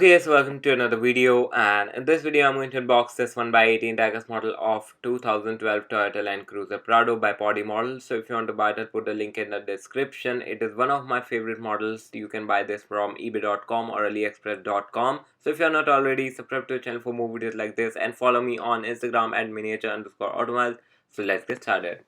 Okay, so welcome to another video, and in this video I'm going to unbox this 1x18 Diecast model of 2012 Toyota Land Cruiser Prado by Paudi model. So if you want to buy it, I'll put the link in the description. It is one of my favorite models. You can buy this from ebay.com or aliexpress.com. So if you're not already, subscribe to the channel for more videos like this and follow me on Instagram at miniature_automiles. So let's get started.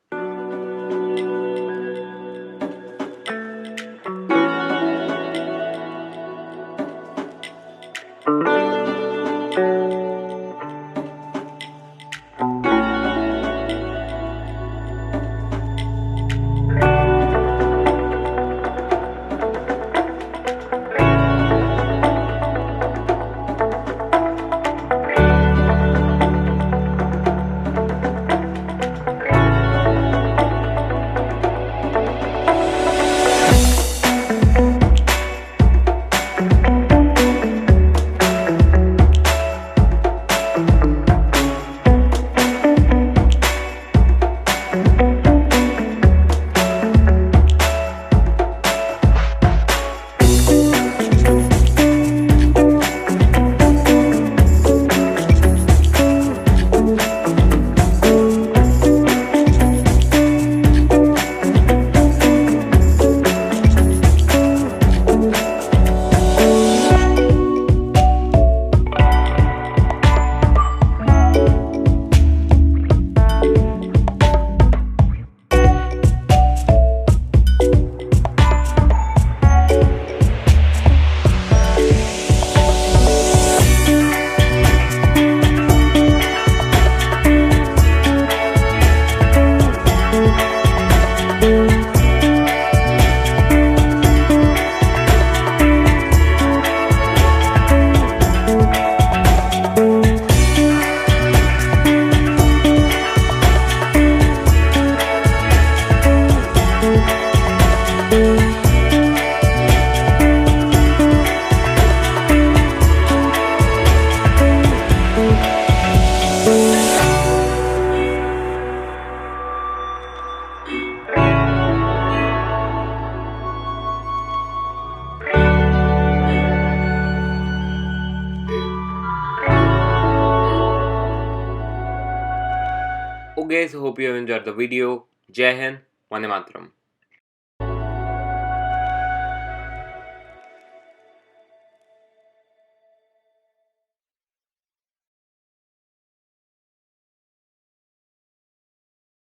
Okay, so hope you have enjoyed the video. Jai Hind, Vande Mataram.